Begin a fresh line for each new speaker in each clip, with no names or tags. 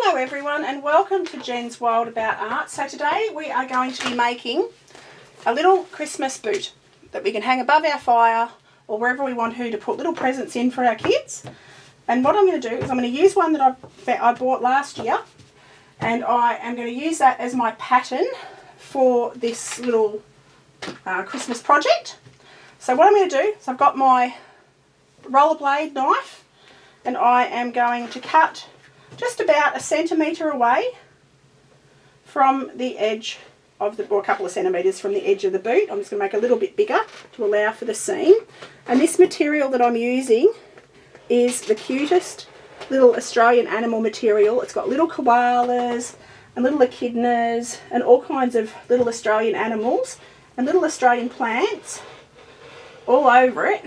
Hello everyone and welcome to Jen's Wild About Art. So today we are going to be making a little Christmas boot that we can hang above our fire or wherever we want to put little presents in for our kids. And what I'm going to do is I'm going to use one that I bought last year, and I am going to use that as my pattern for this little Christmas project. So what I'm going to do is I've got my rollerblade knife and I am going to cut just about 1 centimetre away from the edge of the, or a couple of centimetres from the edge of the boot. I'm just going to make it a little bit bigger to allow for the seam. And this material that I'm using is the cutest little Australian animal material. It's got little koalas and little echidnas and all kinds of little Australian animals and little Australian plants all over it.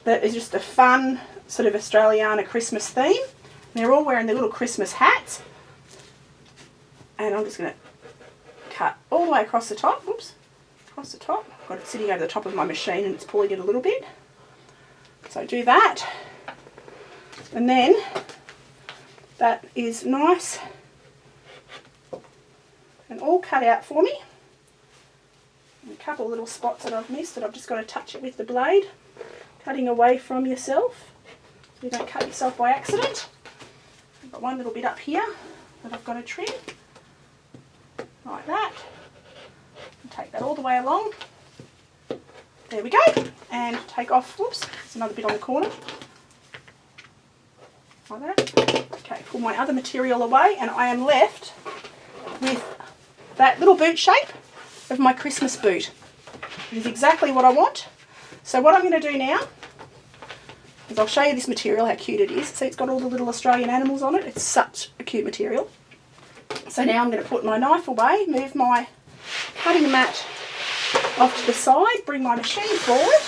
That is just a fun sort of Australiana Christmas theme. They're all wearing their little Christmas hats. And I'm just going to cut all the way across the top. Oops, across the top. I've got it sitting over the top of my machine and it's pulling it a little bit. So do that. And then that is nice and all cut out for me. And a couple of little spots that I've missed that I've just got to touch it with the blade. Cutting away from yourself so you don't cut yourself by accident. I've got one little bit up here that I've got to trim, like that, and take that all the way along. There we go, and take off, whoops, there's another bit on the corner, like that. Okay, pull my other material away and I am left with that little boot shape of my Christmas boot. It is exactly what I want. So what I'm going to do now is I'll show you this material, how cute it is. See, it's got all the little Australian animals on it. It's such a cute material. So now I'm going to put my knife away, move my cutting mat off to the side, bring my machine forward.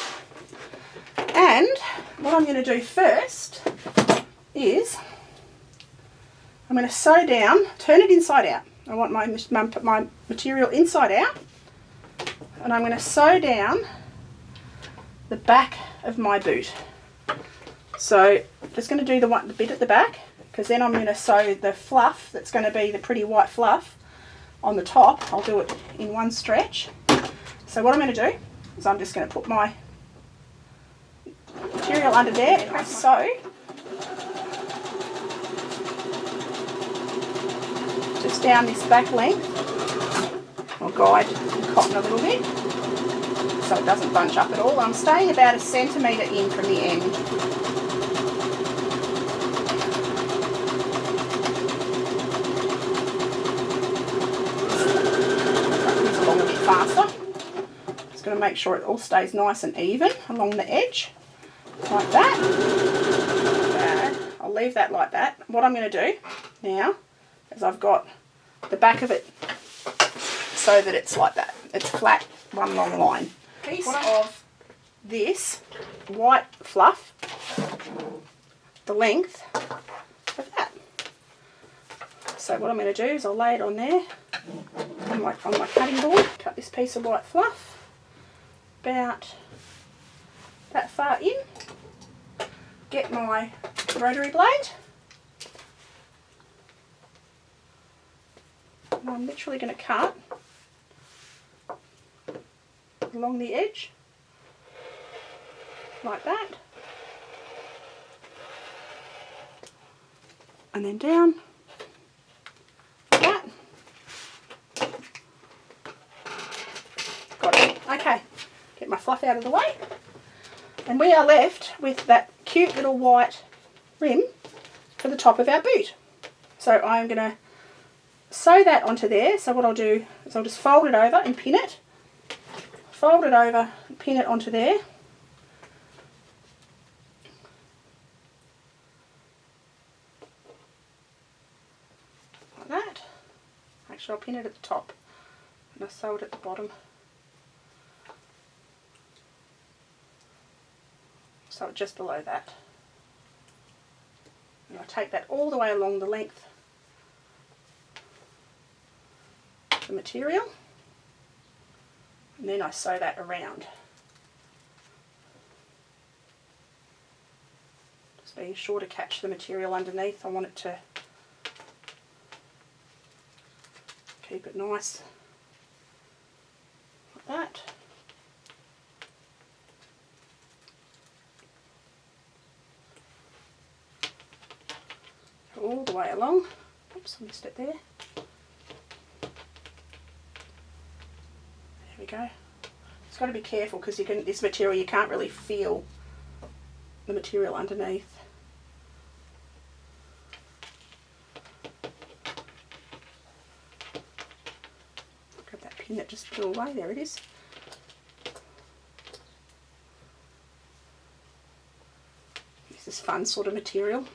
And what I'm going to do first is I'm going to sew down, turn it inside out. I want my material inside out. And I'm going to sew down the back of my boot. So I'm just going to do the bit at the back, because then I'm going to sew the fluff that's going to be the pretty white fluff on the top. I'll do it in one stretch. So what I'm going to do is I'm just going to put my material under there and I sew just down this back length. I'll guide the cotton a little bit so it doesn't bunch up at all. I'm staying about 1 centimetre in from the end. Along a bit faster. Just going to make sure it all stays nice and even along the edge, like that. I'll leave that like that. What I'm going to do now is I've got the back of it so that it's like that. It's flat, one long line. Piece of this white fluff, the length of that. So what I'm going to do is I'll lay it on there on my cutting board, cut this piece of white fluff about that far in, get my rotary blade, and I'm literally going to cut along the edge like that, and then down like that. Got it. Okay, get my fluff out of the way and we are left with that cute little white rim for the top of our boot. So I'm going to sew that onto there. So what I'll do is I'll just fold it over and pin it. Fold it over and pin it onto there. Like that. Make sure I pin it at the top and I sew it at the bottom. So just below that. And I take that all the way along the length of the material. And then I sew that around. Just being sure to catch the material underneath. I want it to keep it nice like that. All the way along. Oops, I missed it there. There we go. It's got to be careful because this material, you can't really feel the material underneath. Grab that pin that just flew away. There it is. This is fun sort of material.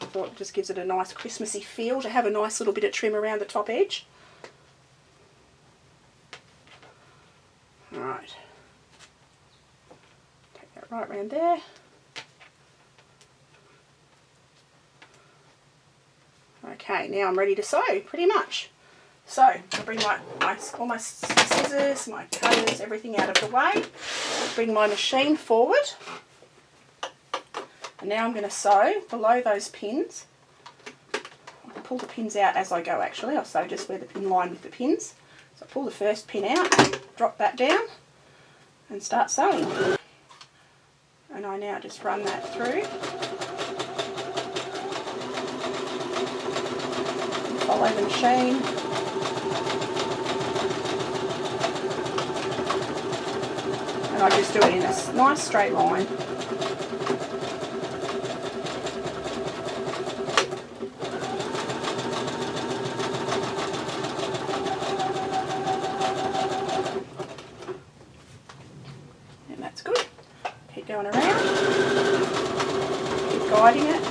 I thought it just gives it a nice Christmassy feel to have a nice little bit of trim around the top edge. Alright, take that right round there. Okay, now I'm ready to sew, pretty much. So, I bring all my scissors, my cutters, everything out of the way. Bring my machine forward. And now I'm going to sew below those pins. I can pull the pins out as I go actually. I'll sew just where the pin line with the pins. So I pull the first pin out, drop that down and start sewing. And I now just run that through. Follow the machine. And I just do it in a nice straight line. And that's good. Keep going around. Keep guiding it.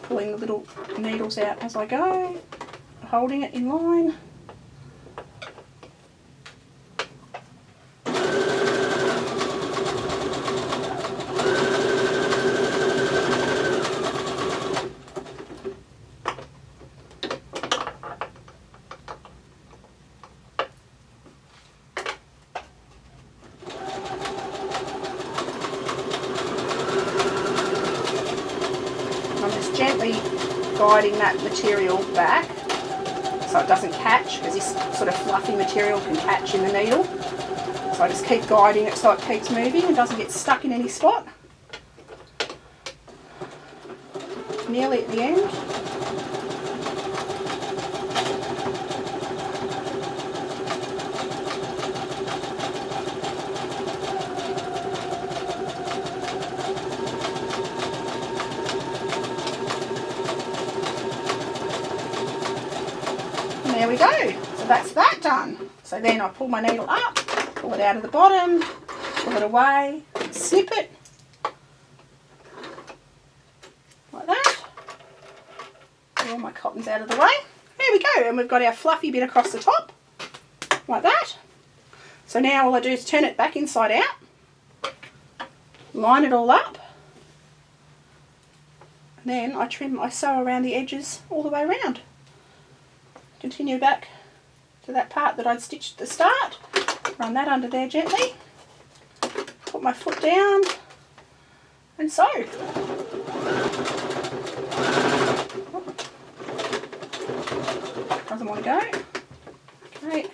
Pulling the little needles out as I go. Holding it in line. I'm just gently guiding that material back so it doesn't catch, because this sort of fluffy material can catch in the needle. So I just keep guiding it so it keeps moving and doesn't get stuck in any spot. Nearly at the end. There we go. So that's that done. So then I pull my needle up, pull it out of the bottom, pull it away, snip it like that. Get all my cottons out of the way. There we go, and we've got our fluffy bit across the top like that. So now all I do is turn it back inside out, line it all up, and then I sew around the edges all the way around. Continue back to that part that I'd stitched at the start, run that under there gently, put my foot down and sew. Doesn't want to go. Okay.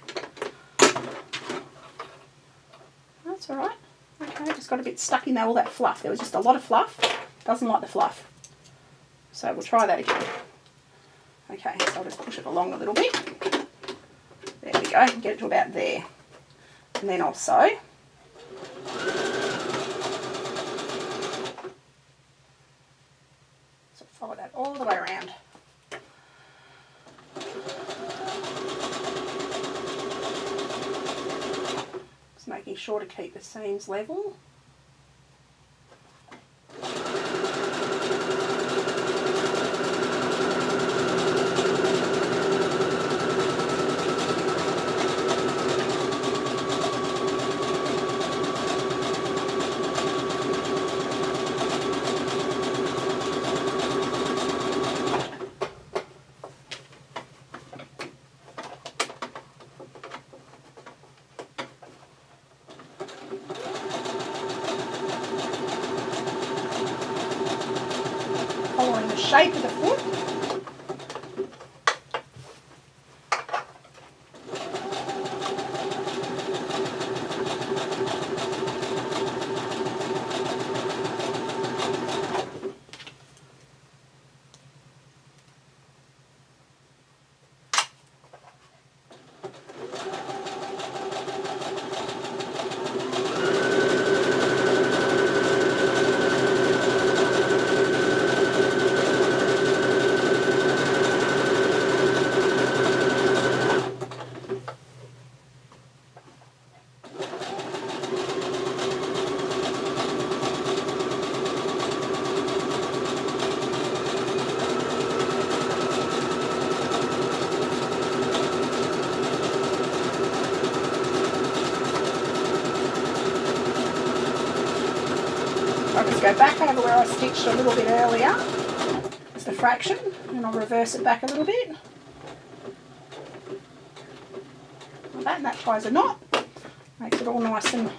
That's alright. Okay, just got a bit stuck in there, all that fluff. There was just a lot of fluff. Doesn't like the fluff. So we'll try that again. Okay, so I'll just push it along a little bit. There we go, get it to about there. And then I'll sew. So follow that all the way around. Just making sure to keep the seams level. shape of the foot. I'll just go back over where I stitched a little bit earlier. It's the fraction, and I'll reverse it back a little bit. Like that, and that ties a knot. Makes it all nice and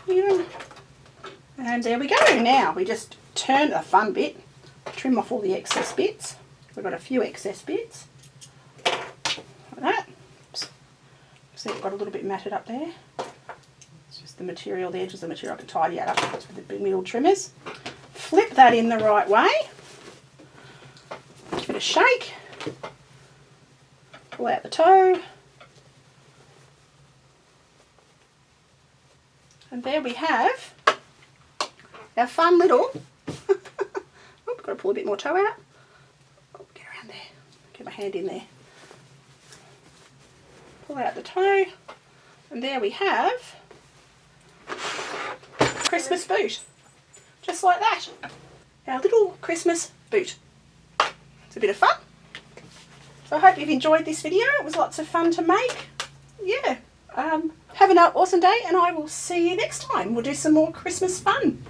even. And there we go. Now we just turn a fun bit, trim off all the excess bits. We've got a few excess bits. Like that. Oops. See, I've got a little bit matted up there. The material, the edges of the material, I can tidy that up with the big middle trimmers. Flip that in the right way. Give it a shake. Pull out the toe. And there we have our fun little... Oh, got to pull a bit more toe out. Oh, get around there. Get my hand in there. Pull out the toe. And there we have Christmas boot, just like that. Our little Christmas boot. It's a bit of fun. So I hope you've enjoyed this video. It was lots of fun to make. Yeah. Have an awesome day, and I will see you next time. We'll do some more Christmas fun.